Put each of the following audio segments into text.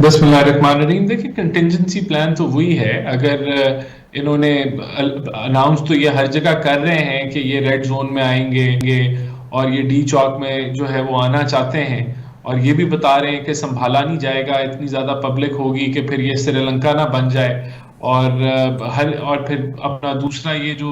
बिस्मिल्लाहिर्रहमानिर्रहीम। देखिए, contingency plan तो वही है। अगर इन्होंने अनाउंस तो ये हर जगह कर रहे हैं कि ये रेड जोन में आएंगे और ये डी चौक में जो है वो आना चाहते हैं, और ये भी बता रहे हैं कि संभाला नहीं जाएगा, इतनी ज़्यादा पब्लिक होगी कि फिर ये श्रीलंका ना बन जाए। और फिर अपना दूसरा ये जो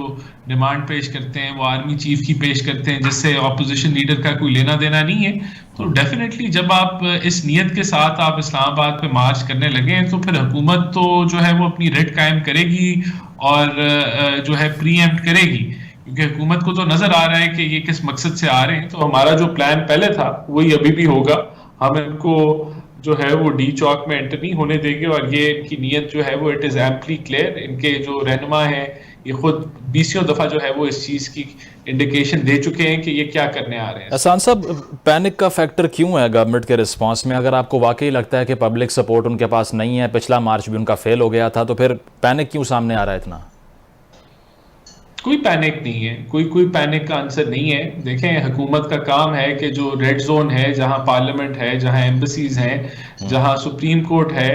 डिमांड पेश करते हैं वो आर्मी चीफ की पेश करते हैं, जिससे ऑपोजिशन लीडर का कोई लेना देना नहीं है। तो डेफिनेटली जब आप इस नियत के साथ आप इस्लामाबाद पे मार्च करने लगे हैं, तो फिर हुकूमत तो जो है वो अपनी रेड कायम करेगी और जो है प्री एम्प्ट करेगी, क्योंकि हुकूमत को तो नजर आ रहा है कि ये किस मकसद से आ रहे हैं। तो हमारा जो प्लान पहले था वही अभी भी होगा। हम इनको जो है वो डी चौक में एंटर नहीं होने देंगे, और ये इनकी नीयत जो है वो इट इज एम्पली क्लियर। इनके जो रहनुमा है ये खुद 20 दफा जो है वो इस चीज की इंडिकेशन दे चुके हैं कि ये क्या करने आ रहे हैं। एहसान साहब, पैनिक का फैक्टर क्यों है गवर्नमेंट के रिस्पांस में? अगर आपको वाकई लगता है कि पब्लिक सपोर्ट उनके पास नहीं है, पिछला मार्च भी उनका फेल हो गया था, तो फिर पैनिक क्यों सामने आ रहा है इतना? कोई पैनिक नहीं है, कोई कोई पैनिक का आंसर नहीं है। देखें, हुकूमत का काम है कि जो रेड जोन है, जहां पार्लियामेंट है, जहां एम्बेसीज हैं, जहां सुप्रीम कोर्ट है,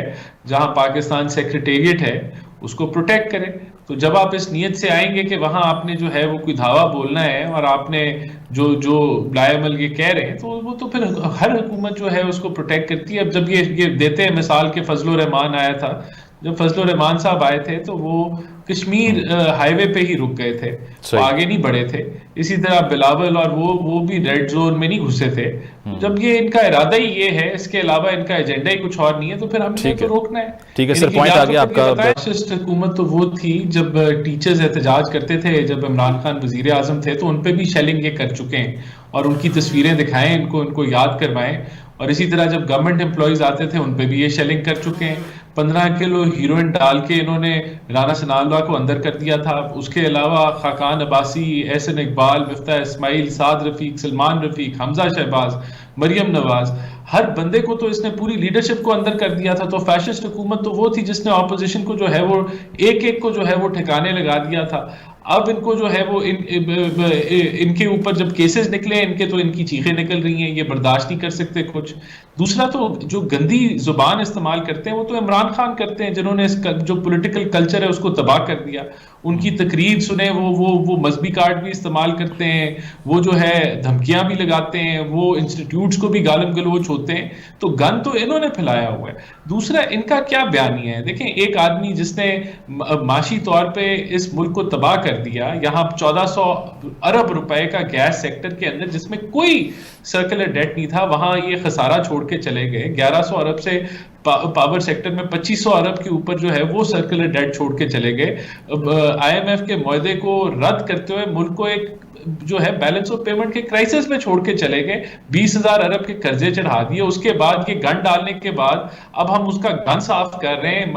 जहां पाकिस्तान सेक्रेटेरिएट है, उसको प्रोटेक्ट करें। तो जब आप इस नीयत से आएंगे कि वहां आपने जो है वो कोई धावा बोलना है, और आपने जो जो लायमल ये कह रहे हैं, तो वो तो फिर हर हुकूमत जो है उसको प्रोटेक्ट करती है। अब जब ये देते हैं मिसाल के फजल रहमान आया था, जब फजल रहमान साहब आए थे तो वो कश्मीर हाईवे पे ही रुक गए थे, वो सही। आगे नहीं बढ़े थे। इसी तरह बिलावल और वो भी रेड जोन में नहीं घुसे थे। तो जब ये इनका इरादा ही ये है, इसके अलावा इनका एजेंडा ही कुछ और नहीं है, तो फिर हमने ठीक तो है, रोकना है। ठीक है यानी सर, कि पॉइंट या आ तो गया फिर ये आपका। बताएं, फैसिस्ट हुकूमत तो वो थी जब टीचर्स एहतजाज करते थे, जब इमरान खान वजीर आजम थे, तो उन पे भी शेलिंग ये कर चुके हैं, और उनकी तस्वीरें दिखाएं इनको, इनको याद करवाएं। और इसी तरह जब गवर्नमेंट एम्प्लॉयज आते थे उन पे भी ये शेलिंग कर चुके हैं। 15 किलो हीरोइन डाल के इन्होंने राना सनाउल्लाह को अंदर कर दिया था। उसके अलावा खाकान अब्बासी, एहसन इकबाल, मिफ्ता इस्माइल, साद रफीक, सलमान रफीक, हमजा शहबाज, मरियम नवाज, हर बंदे को तो इसने पूरी लीडरशिप को अंदर कर दिया था। तो फैशिस्ट हुकूमत तो वो थी जिसने ऑपोजिशन को जो है वो एक एक को जो है वो ठिकाने लगा दिया था। अब इनको जो है वो इनके ऊपर जब केसेस निकले इनके, तो इनकी चीखें निकल रही हैं, ये बर्दाश्त नहीं कर सकते कुछ। दूसरा, तो जो गंदी जुबान इस्तेमाल करते हैं वो तो इमरान खान करते हैं, जिन्होंने जो पॉलिटिकल कल्चर है उसको तबाह कर दिया। उनकी तकरीर सुने, वो मजहबी कार्ड भी इस्तेमाल करते हैं, वो जो है धमकियां भी लगाते हैं, वो इंस्टीट्यूट्स को भी गालिम गलोच होते हैं। तो गन तो इन्होंने फैलाया हुआ है। दूसरा, इनका क्या बयानिया है? देखें, एक आदमी जिसने माशी तौर पे इस मुल्क को तबाह कर दिया, यहाँ 1400 अरब रुपए का गैस सेक्टर के अंदर जिसमें कोई सर्कुलर डेट नहीं था, वहां ये खसारा छोड़ के चले गए। 1100 अरब से पावर सेक्टर में 2500 अरब के ऊपर जो है वो सर्कुलर डेट छोड़ के चले गए। आईएमएफ के मुआहदे को रद्द करते हुए मुल्क को एक जो है बैलेंस ऑफ पेमेंट के क्राइसिस में छोड़ के चले गए। 20,000 अरब के कर्जे चढ़ा दिए। उसके बाद ये गन डालने के बाद अब हम उसका गन साफ कर रहे हैं,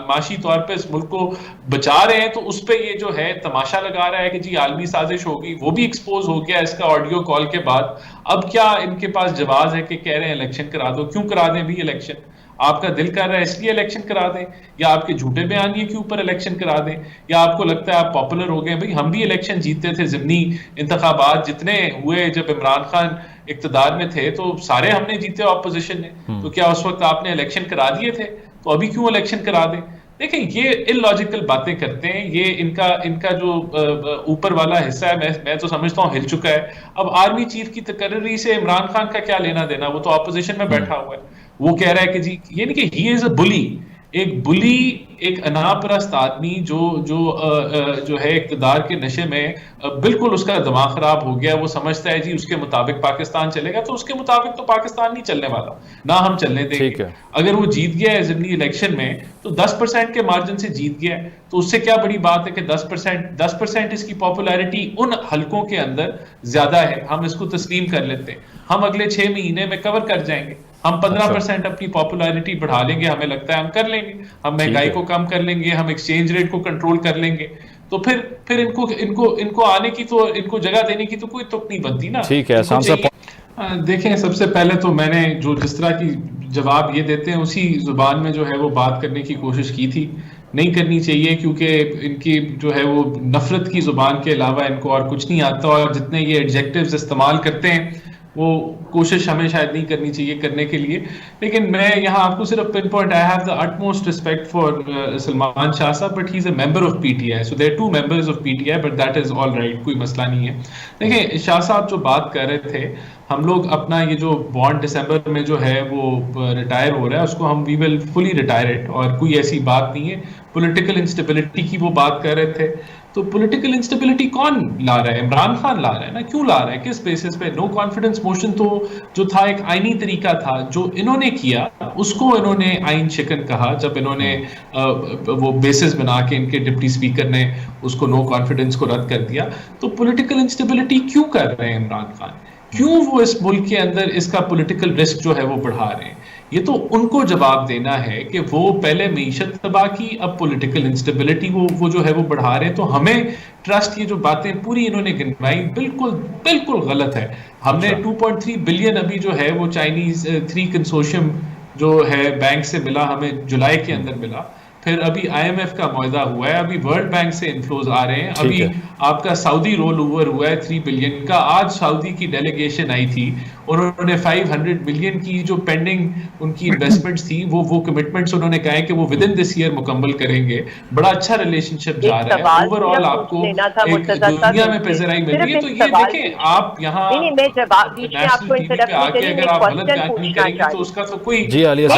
माशी तौर पे इस मुल्क को बचा रहे हैं, तो उस पे ये जो है तमाशा लगा रहा है कि जी आलमी साजिश होगी। वो भी एक्सपोज हो गया इसका ऑडियो कॉल के बाद। अब क्या इनके पास जवाब है कि कह रहे हैं इलेक्शन करा दो? क्यों करा दें भी इलेक्शन? आपका दिल कर रहा है इसलिए इलेक्शन करा दें, या आपके झूठे बयानिए के ऊपर इलेक्शन करा दें, या आपको लगता है आप पॉपुलर हो गए? भाई, हम भी इलेक्शन जीतते थे, ज़िमनी इंतखाबात जितने हुए जब इमरान खान इक्तदार में थे, तो सारे हमने जीते ऑपोजिशन ने। तो क्या उस वक्त आपने इलेक्शन करा दिए थे? तो अभी क्यों इलेक्शन करा दें? देखें, ये इलॉजिकल बातें करते हैं। ये इनका इनका जो ऊपर वाला हिस्सा है, मैं तो समझता हूँ हिल चुका है। अब आर्मी चीफ की तकर्री से इमरान खान का क्या लेना देना? वो तो ऑपोजिशन में बैठा हुआ है। वो कह रहा है कि जी, ये नहीं कि ही इज अ बुली, एक बुली, एक अनापरस्त आदमी जो जो जो है इक्तदार के नशे में बिल्कुल उसका दिमाग खराब हो गया। वो समझता है जी उसके मुताबिक पाकिस्तान चलेगा, तो उसके मुताबिक तो पाकिस्तान नहीं चलने वाला, ना हम चलने देंगे। अगर वो जीत गया है ज़िमनी इलेक्शन में, तो 10% के मार्जिन से जीत गया है, तो उससे क्या बड़ी बात है कि 10% इसकी पॉपुलैरिटी उन हलकों के अंदर ज्यादा है। हम इसको तस्लीम कर लेते हैं। हम अगले 6 महीने में कवर कर जाएंगे। हम 15% अपनी पॉपुलैरिटी बढ़ा लेंगे, हमें लगता है हम कर लेंगे। हम महंगाई को कम कर लेंगे, हम एक्सचेंज रेट को कंट्रोल कर लेंगे। तो फिर इनको इनको इनको आने की, तो इनको जगह देने की तो कोई तुक नहीं बनती ना। ठीक है, देखें, सबसे पहले तो मैंने जिस तरह की जवाब ये देते हैं उसी जुबान में जो है वो बात करने की कोशिश की थी। नहीं करनी चाहिए, क्योंकि इनकी जो है वो नफरत की जुबान के अलावा इनको और कुछ नहीं आता, और जितने ये एडजेक्टिव्स इस्तेमाल करते हैं वो कोशिश हमें शायद नहीं करनी चाहिए करने के लिए। लेकिन मैं यहाँ आपको सिर्फ pinpoint, I have the utmost respect for Salman Shah साहब, but he is a member of PTI, so there are two members of PTI, but that is all right, कोई मसला नहीं है। देखिए शाह साहब जो बात कर रहे थे, हम लोग अपना ये जो बॉन्ड दिसंबर में जो है वो रिटायर हो रहा है, उसको हम we will fully retire it, और कोई ऐसी बात नहीं है। पॉलिटिकल इंस्टेबिलिटी की वो बात कर रहे थे, तो पॉलिटिकल इंस्टेबिलिटी कौन ला रहा है? इमरान खान ला रहा है ना। क्यों ला रहा है, किस बेसिस पे? नो कॉन्फिडेंस मोशन तो जो था एक आईनी तरीका था, जो इन्होंने किया उसको इन्होंने आइन शिकन कहा, जब इन्होंने वो बेसिस बना के इनके डिप्टी स्पीकर ने उसको नो कॉन्फिडेंस को रद्द कर दिया। तो पॉलिटिकल इंस्टेबिलिटी क्यों कर रहे हैं इमरान खान? क्यों वो इस मुल्क के अंदर इसका पॉलिटिकल रिस्क जो है वो बढ़ा रहे हैं? ये तो उनको जवाब देना है कि वो पहले मीशत तबाह की, अब पॉलिटिकल इंस्टेबिलिटी वो जो है वो बढ़ा रहे हैं। तो हमें ट्रस्ट, ये जो बातें पूरी इन्होंने गिनवाई बिल्कुल बिल्कुल गलत है। हमने 2.3 बिलियन अभी जो है वो चाइनीज 3 कंसोर्शियम जो है बैंक से मिला, हमें जुलाई के अंदर मिला। फिर अभी आईएमएफ का मुआहदा हुआ है, अभी वर्ल्ड बैंक से इन्फ्लोज आ रहे हैं, अभी आपका सऊदी रोल ओवर हुआ है 3 बिलियन का। आज सऊदी की डेलीगेशन आई थी, उन्होंने 500 बिलियन की जो पेंडिंग उनकी इन्वेस्टमेंट्स थी वो कमिटमेंट्स उन्होंने कहा है कि वो विद इन दिस ईयर मुकम्मल करेंगे। बड़ा अच्छा रिलेशनशिप जा रहा है। ओवरऑल आपको एक दुनिया में पेजराई मिल रही है। तो ये देखें आप यहाँ नेशनल टीवी पे आके अगर आप गलत बयानी करेंगे तो उसका तो कोई जी आलिया